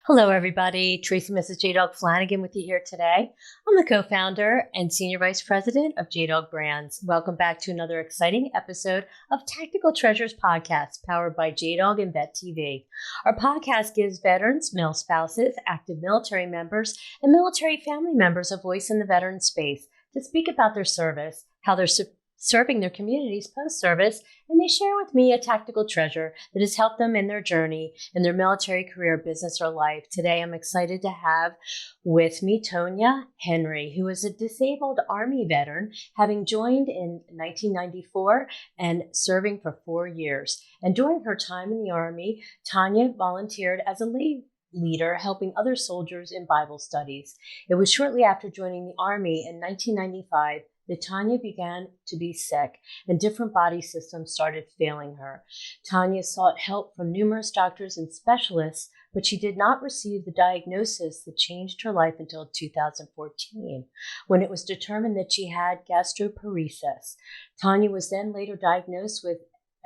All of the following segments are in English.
Hello, everybody. Tracy Mrs. JDog Flanagan with you here today. I'm the co-founder and senior vice president of JDog Brands. Welcome back to another exciting episode of Tactical Treasures podcast, powered by JDog and Vet TV. Our podcast gives veterans, male spouses, active military members, and military family members a voice in the veteran space to speak about their service, how they're serving their communities post-service, and they share with me a tactical treasure that has helped them in their journey in their military career, business, or life. Today, I'm excited to have with me Tonya Henry, who is a disabled Army veteran, having joined in 1994 and serving for 4 years. And during her time in the Army, Tonya volunteered as a lay leader, helping other soldiers in Bible studies. It was shortly after joining the Army in 1995 that Tonya began to be sick and different body systems started failing her. Tonya sought help from numerous doctors and specialists, but she did not receive the diagnosis that changed her life until 2014, when it was determined that she had gastroparesis. Tonya was then later diagnosed with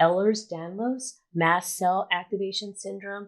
Ehlers-Danlos, mast cell activation syndrome,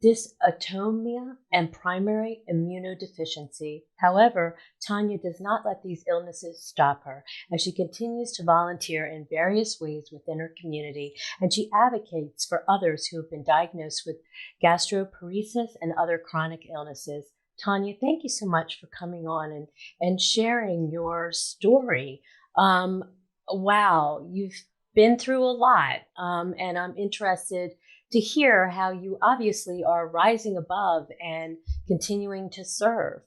dysautonomia, and primary immunodeficiency. However, Tonya does not let these illnesses stop her, as she continues to volunteer in various ways within her community, and she advocates for others who have been diagnosed with gastroparesis and other chronic illnesses. Tonya, thank you so much for coming on and sharing your story. Wow, you've been through a lot, and I'm interested to hear how you obviously are rising above and continuing to serve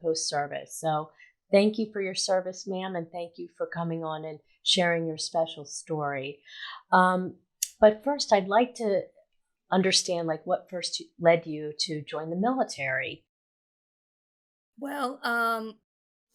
post-service. So thank you for your service, ma'am, and thank you for coming on and sharing your special story. But first, I'd like to understand what first led you to join the military. Well,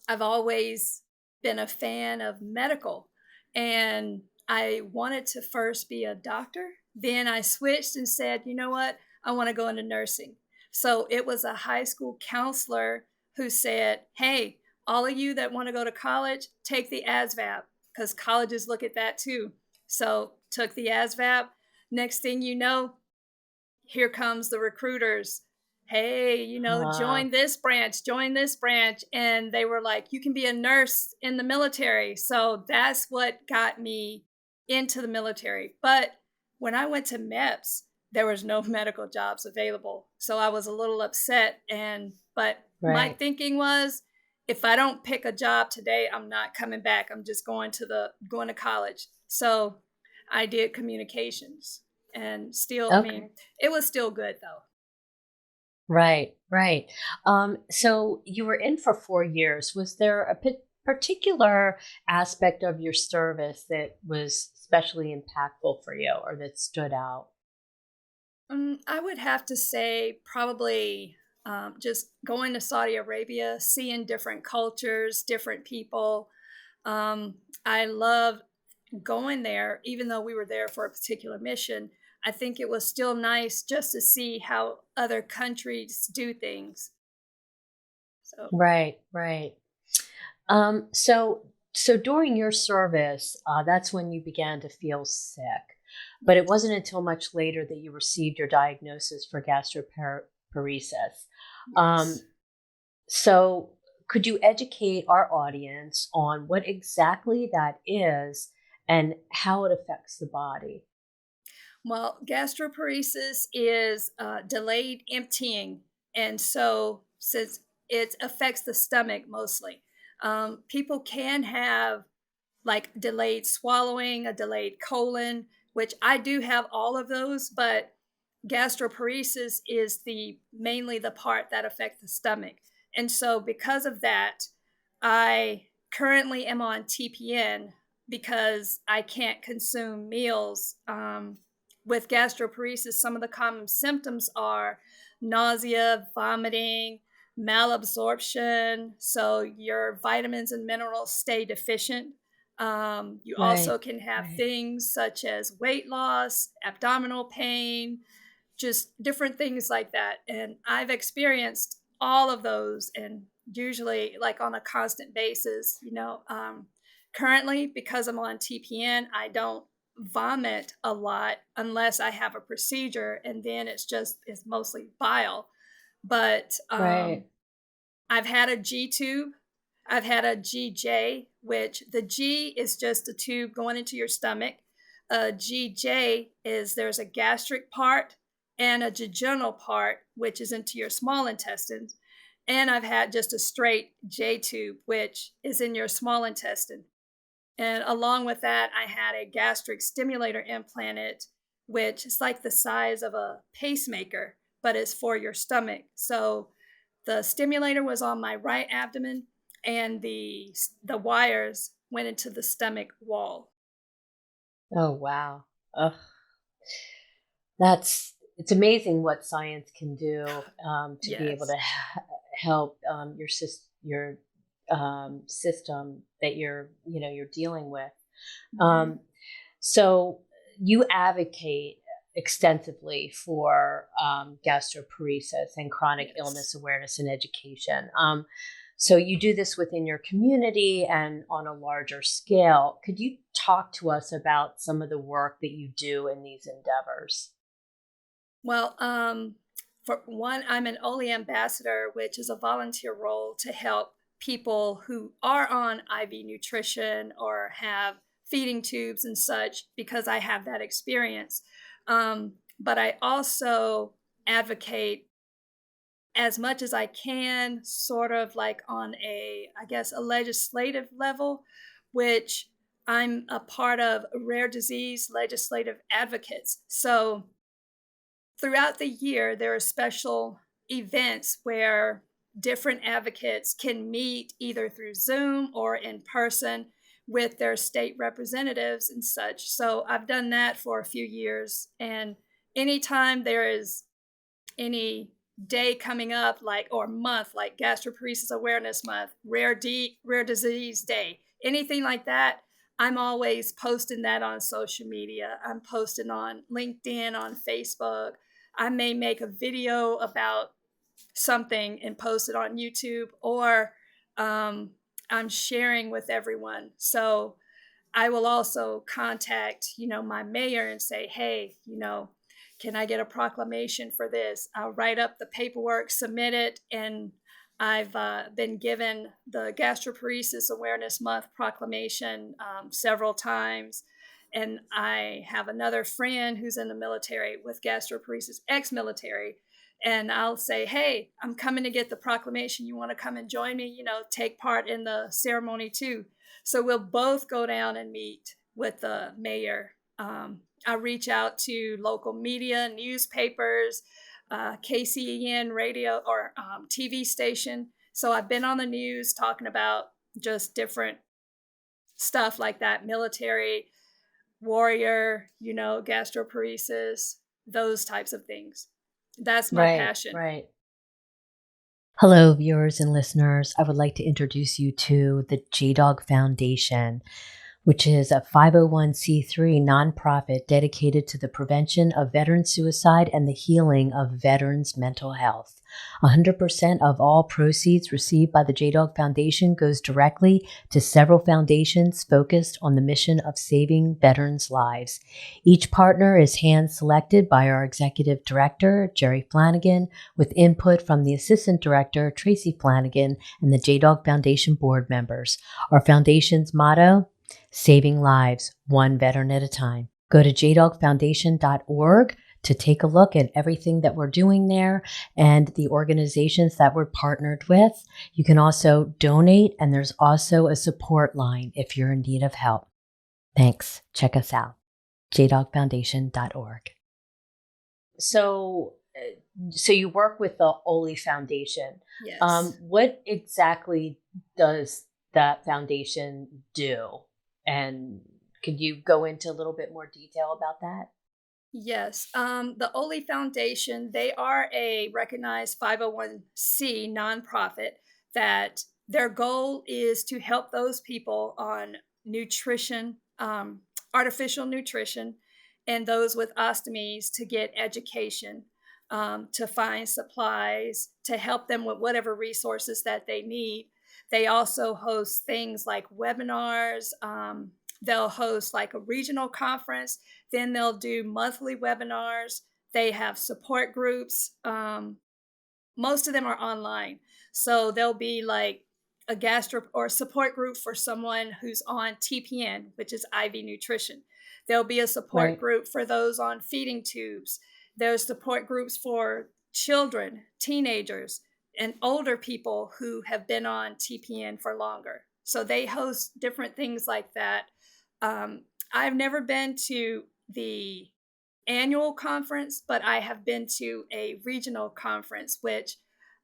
I've always been a fan of medical, and I wanted to first be a doctor. Then I switched and said, you know what? I want to go into nursing. So it was a high school counselor who said, hey, all of you that want to go to college, take the ASVAB, because colleges look at that too. So took the ASVAB. Next thing you know, here comes the recruiters. Hey, join this branch, join this branch. And they were like, you can be a nurse in the military. So that's what got me into the military. But when I went to MEPS, there was no medical jobs available. So I was a little upset. But my thinking was, if I don't pick a job today, I'm not coming back. I'm just going to college. So I did communications, and still, Okay. it was still good though. Right. So you were in for 4 years. Was there a particular aspect of your service that was especially impactful for you or that stood out? I would have to say probably just going to Saudi Arabia, seeing different cultures, different people. I love going there, even though we were there for a particular mission. I think it was still nice just to see how other countries do things. So Right. So during your service, that's when you began to feel sick. But it wasn't until much later that you received your diagnosis for gastroparesis. Um, yes. so could you educate our audience on what exactly that is and how it affects the body? Well, gastroparesis is delayed emptying. And so, since it affects the stomach mostly, people can have like delayed swallowing, a delayed colon, which I do have all of those, but gastroparesis is mainly the part that affects the stomach. And so, because of that, I currently am on TPN because I can't consume meals. With gastroparesis, some of the common symptoms are nausea, vomiting, malabsorption. So your vitamins and minerals stay deficient. You also can have things such as weight loss, abdominal pain, just different things like that. And I've experienced all of those, and usually like on a constant basis. Currently, because I'm on TPN, I don't vomit a lot unless I have a procedure, and then it's mostly bile. But Right. I've had a G tube. I've had a GJ, which the G is just a tube going into your stomach. A GJ is there's a gastric part and a jejunal part, which is into your small intestines. And I've had just a straight J tube, which is in your small intestine. And along with that, I had a gastric stimulator implanted, which is like the size of a pacemaker, but it's for your stomach. So the stimulator was on my right abdomen, and the wires went into the stomach wall. Oh, wow. Ugh. It's amazing what science can do to be able Yes. to help your system that you're dealing with. Mhm. So you advocate extensively for gastroparesis and chronic Yes. illness awareness and education. So you do this within your community and on a larger scale. Could you talk to us about some of the work that you do in these endeavors? Well, for one, I'm an Oley ambassador, which is a volunteer role to help people who are on IV nutrition or have feeding tubes and such, because I have that experience. But I also advocate as much as I can, sort of like on I guess, a legislative level, which I'm a part of rare disease legislative advocates. So throughout the year, there are special events where different advocates can meet either through Zoom or in person with their state representatives and such. So I've done that for a few years. And anytime there is any day coming up, like, or month, like gastroparesis awareness month, rare disease day, anything like that, I'm always posting that on social media. I'm posting on LinkedIn, on Facebook. I may make a video about something and post it on YouTube, or um, I'm sharing with everyone. So I will also contact, my mayor and say, hey, can I get a proclamation for this? I'll write up the paperwork, submit it, and I've been given the Gastroparesis Awareness Month proclamation several times. And I have another friend who's in the military with gastroparesis, ex military. And I'll say, hey, I'm coming to get the proclamation. You want to come and join me? Take part in the ceremony too. So we'll both go down and meet with the mayor. I reach out to local media, newspapers, KCEN radio or TV station. So I've been on the news talking about just different stuff like that, military, warrior, gastroparesis, those types of things. That's my Right, passion. right. Hello, viewers and listeners. I would like to introduce you to the JDog Foundation, which is a 501c3 nonprofit dedicated to the prevention of veteran suicide and the healing of veterans' mental health. 100% of all proceeds received by the JDog Foundation goes directly to several foundations focused on the mission of saving veterans' lives. Each partner is hand-selected by our executive director, Jerry Flanagan, with input from the assistant director, Tracy Flanagan, and the JDog Foundation board members. Our foundation's motto: saving lives, one veteran at a time. Go to jdogfoundation.org to take a look at everything that we're doing there and the organizations that we're partnered with. You can also donate, and there's also a support line if you're in need of help. Thanks. Check us out, jdogfoundation.org. So you work with the Oley Foundation. Yes. What exactly does that foundation do? And could you go into a little bit more detail about that? Yes. The Oley Foundation, they are a recognized 501c nonprofit that their goal is to help those people on nutrition, artificial nutrition, and those with ostomies to get education, to find supplies, to help them with whatever resources that they need. They also host things like webinars. They'll host like a regional conference, then they'll do monthly webinars. They have support groups. most of them are online. So there'll be like a gastro or support group for someone who's on TPN, which is IV nutrition. There'll be a support Right. group for those on feeding tubes. There's support groups for children, teenagers, and older people who have been on TPN for longer. So they host different things like that. I've never been to the annual conference, but I have been to a regional conference, which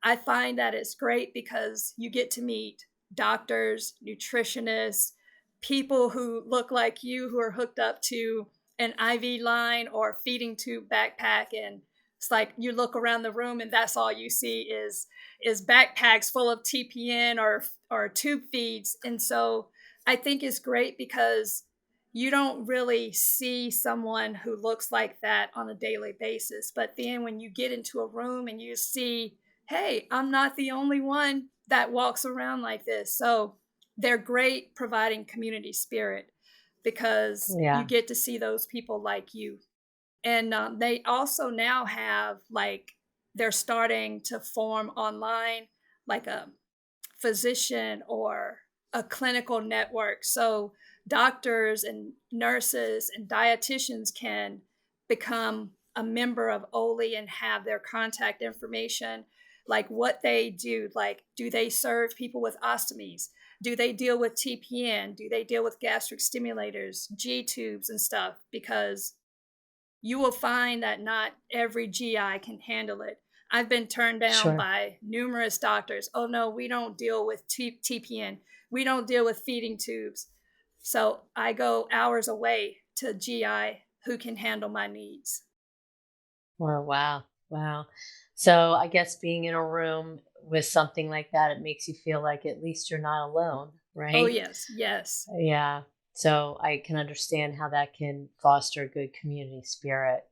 I find that it's great because you get to meet doctors, nutritionists, people who look like you who are hooked up to an IV line or feeding tube backpack. And it's like you look around the room and that's all you see is backpacks full of TPN or tube feeds. And so I think it's great because you don't really see someone who looks like that on a daily basis. But then when you get into a room and you see, hey, I'm not the only one that walks around like this. So they're great providing community spirit because you Yeah. get to see those people like you. And they also now have like, they're starting to form online like a physician or a clinical network. So doctors and nurses and dietitians can become a member of Oley and have their contact information, like what they do. Like, do they serve people with ostomies? Do they deal with TPN? Do they deal with gastric stimulators, G tubes and stuff? Because you will find that not every GI can handle it. I've been turned down Sure. by numerous doctors. Oh, no, we don't deal with TPN. We don't deal with feeding tubes. So I go hours away to GI who can handle my needs. Oh, wow. Wow. So I guess being in a room with something like that, it makes you feel like at least you're not alone, Oh, right? yes, yes. Yeah. So I can understand how that can foster a good community spirit.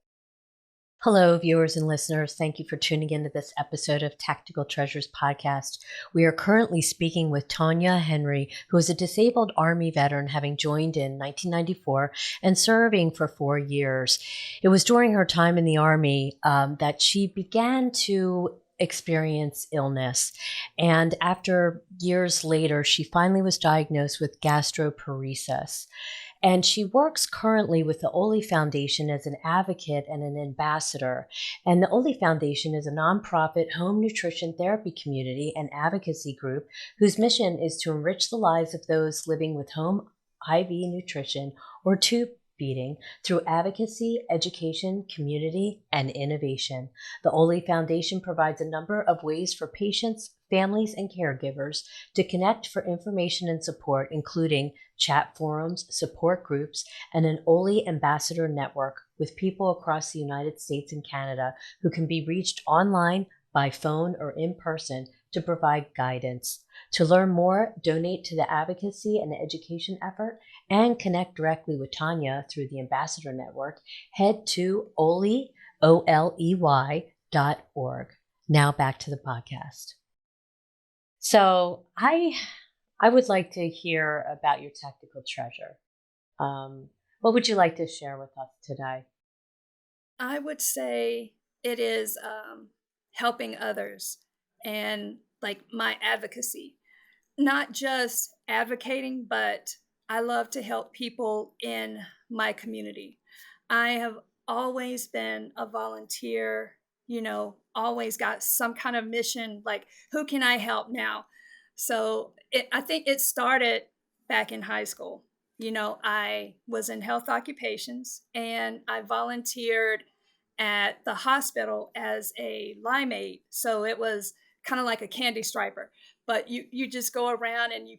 Hello, viewers and listeners. Thank you for tuning into this episode of Tactical Treasures podcast. We are currently speaking with Tonya Henry, who is a disabled Army veteran, having joined in 1994 and serving for 4 years. It was during her time in the Army that she began to experience illness. And after years later, she finally was diagnosed with gastroparesis. And she works currently with the Oley Foundation as an advocate and an ambassador. And the Oley Foundation is a nonprofit home nutrition therapy community and advocacy group whose mission is to enrich the lives of those living with home IV nutrition or tube feeding through advocacy, education, community, and innovation. The Oley Foundation provides a number of ways for patients, families, and caregivers to connect for information and support, including chat forums, support groups, and an Oley Ambassador Network with people across the United States and Canada who can be reached online, by phone, or in person to provide guidance. To learn more, donate to the advocacy and education effort, and connect directly with Tonya through the Ambassador Network, head to oley.org. Now back to the podcast. So I would like to hear about your tactical treasure. What would you like to share with us today? I would say it is helping others and like my advocacy. Not just advocating, but I love to help people in my community. I have always been a volunteer, always got some kind of mission like, who can I help now? So I think it started back in high school. I was in health occupations and I volunteered at the hospital as a limeade. So it was kind of like a candy striper, but you just go around and you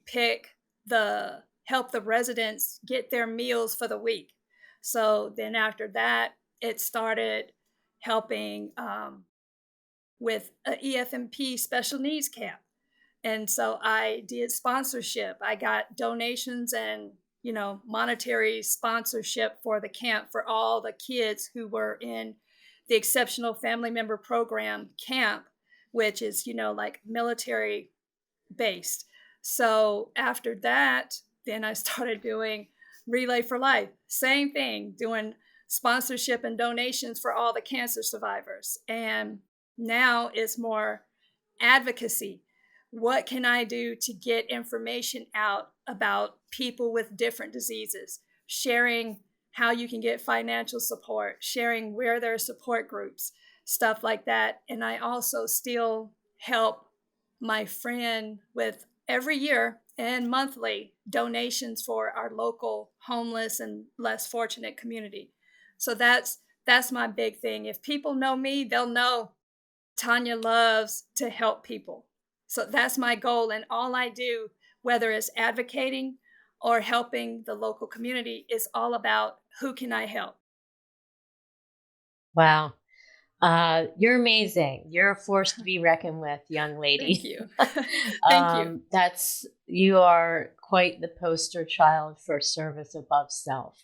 help the residents get their meals for the week. So then after that, it started helping with a EFMP special needs camp. And so I did sponsorship. I got donations and, monetary sponsorship for the camp for all the kids who were in the Exceptional Family Member Program camp, which is, like military based. So after that, then I started doing Relay for Life. Same thing, doing sponsorship and donations for all the cancer survivors. And now it's more advocacy. What can I do to get information out about people with different diseases? Sharing how you can get financial support, sharing where there are support groups, stuff like that. And I also still help my friend with every year and monthly donations for our local homeless and less fortunate community. So that's my big thing. If people know me, they'll know Tonya loves to help people. So that's my goal. And all I do, whether it's advocating or helping the local community, is all about who can I help. Wow. You're amazing. You're a force to be reckoned with, young Thank lady. you. Thank you. You are quite the poster child for service above self.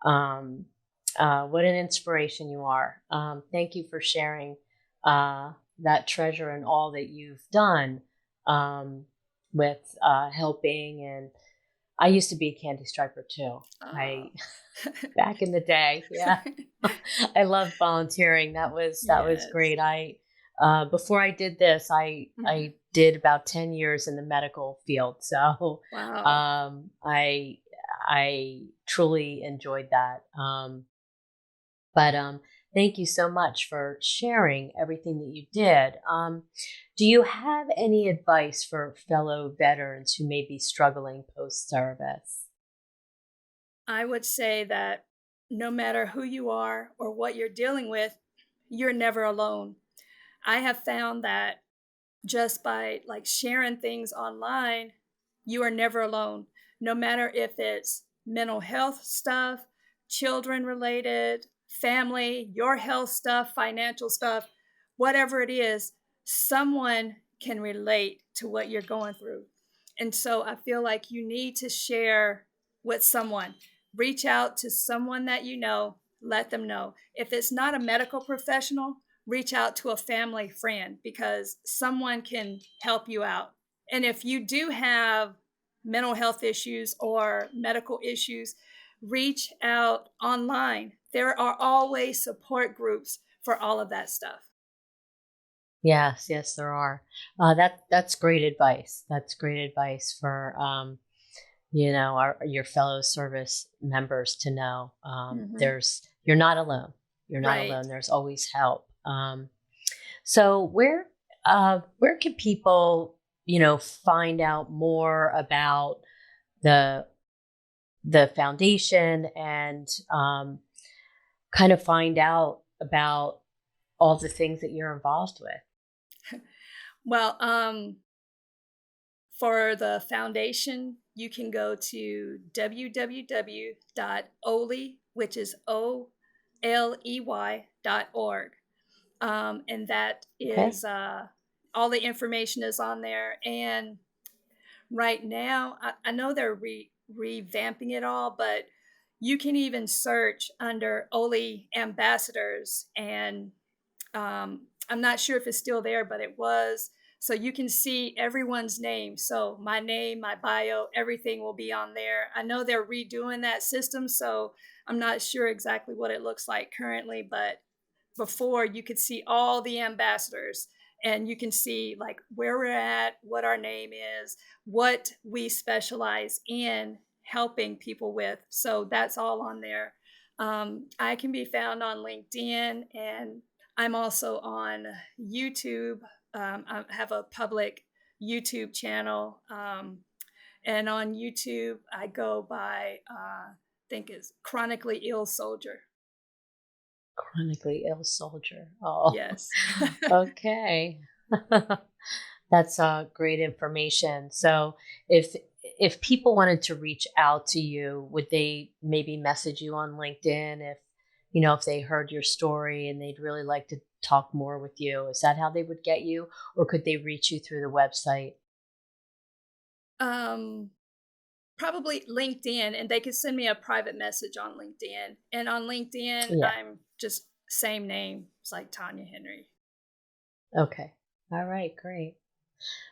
Um, what an inspiration you are. Thank you for sharing that treasure and all that you've done with helping. And I used to be a candy striper too. I back in the day, yeah. I loved volunteering. That was Yes. great. I before I did this, I did about 10 years in the medical field. So Wow. I truly enjoyed that. But thank you so much for sharing everything that you did. Do you have any advice for fellow veterans who may be struggling post service? I would say that no matter who you are or what you're dealing with, you're never alone. I have found that just by like sharing things online, you are never alone. No matter if it's mental health stuff, children related, family, your health stuff, financial stuff, whatever it is, someone can relate to what you're going through. And so I feel like you need to share with someone. Reach out to someone that you know, let them know. If it's not a medical professional, reach out to a family friend because someone can help you out. And if you do have mental health issues or medical issues, reach out online. There are always support groups for all of that stuff. Yes, yes, there are. That's great advice. That's great advice for your fellow service members to know. Mm-hmm. There's You're not alone. You're not Right. alone. There's always help. So where can people find out more about the the foundation and kind of find out about all the things that you're involved with? Well, for the foundation, you can go to www.oley, which is oley.org. And that Okay. is all the information is on there. And right now, I know they're revamping it all, but you can even search under Oley ambassadors and I'm not sure if it's still there, but it was. So you can see everyone's name. So my name, my bio, everything will be on there. I know they're redoing that system, so I'm not sure exactly what it looks like currently, but before you could see all the ambassadors and you can see like where we're at, what our name is, what we specialize in helping people with. So that's all on there. I can be found on LinkedIn and I'm also on YouTube. I have a public YouTube channel. And on YouTube, I go by, I think it's Chronically Ill Soldier. Chronically ill soldier. Oh, Yes. okay. That's great information. So, if people wanted to reach out to you, would they maybe message you on LinkedIn if they heard your story and they'd really like to talk more with you? Is that how they would get you, or could they reach you through the website? um, Probably LinkedIn, and they could send me a private message on LinkedIn. And on LinkedIn, Yeah. I'm just same name. It's like Tonya Henry. Okay. All right. Great.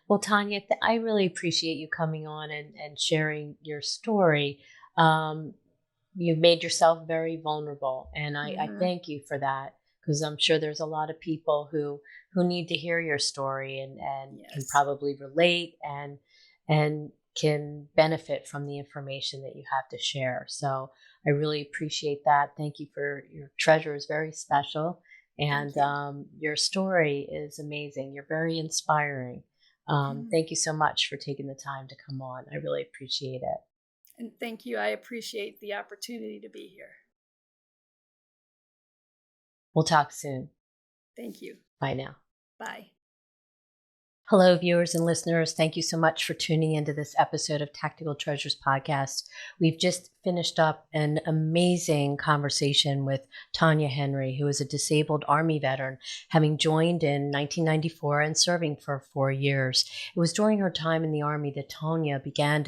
Well, Tanya, I really appreciate you coming on and sharing your story. Um, you've made yourself very vulnerable, and I Mm-hmm. thank you for that. because I'm sure there's a lot of people who need to hear your story and can Yes. probably relate and can benefit from the information that you have to share. So I really appreciate that. Thank you for your treasure is very special. And your story is amazing. You're very inspiring. Thank you so much for taking the time to come on. I really appreciate it. And thank you. I appreciate the opportunity to be here. We'll talk soon. Thank you. Bye now. Bye. Hello, viewers and listeners. Thank you so much for tuning into this episode of Tactical Treasures Podcast. We've just finished up an amazing conversation with Tonya Henry, who is a disabled Army veteran, having joined in 1994 and serving for 4 years. It was during her time in the Army that Tonya began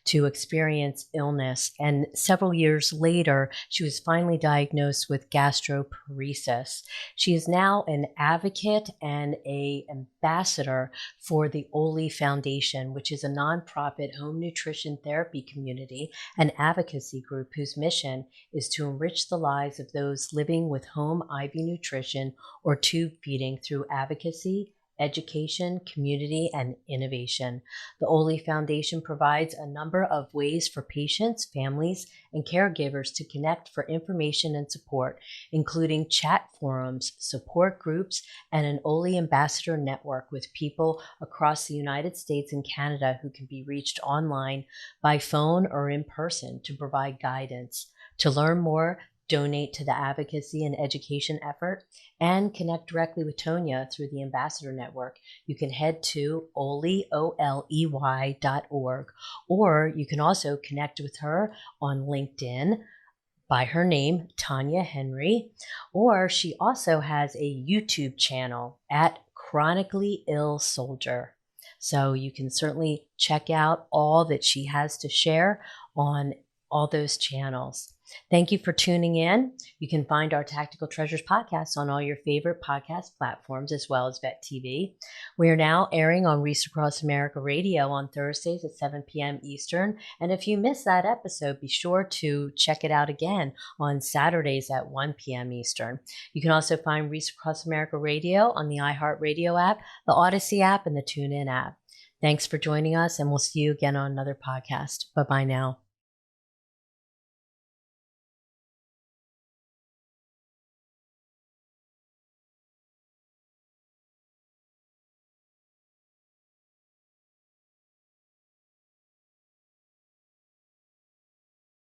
to experience illness, and several years later, she was finally diagnosed with gastroparesis. She is now an advocate and an ambassador for the Oley Foundation, which is a nonprofit home nutrition therapy community and advocacy group whose mission is to enrich the lives of those living with home IV nutrition or tube feeding through advocacy, education, community, and innovation. The Oley Foundation provides a number of ways for patients, families, and caregivers to connect for information and support, including chat forums, support groups, and an Oley Ambassador Network with people across the United States and Canada who can be reached online, by phone, or in person to provide guidance. To learn more, donate to the advocacy and education effort, and connect directly with Tonya through the Ambassador Network, you can head to oley.org, or you can also connect with her on LinkedIn by her name, Tonya Henry, or she also has a YouTube channel at Chronically Ill Soldier. So you can certainly check out all that she has to share on all those channels. Thank you for tuning in. You can find our Tactical Treasures podcast on all your favorite podcast platforms, as well as Vet TV. We are now airing on Reach Across America Radio on Thursdays at 7 p.m. Eastern. And if you missed that episode, be sure to check it out again on Saturdays at 1 p.m. Eastern. You can also find Reach Across America Radio on the iHeartRadio app, the Odyssey app, and the TuneIn app. Thanks for joining us, and we'll see you again on another podcast. Bye-bye now.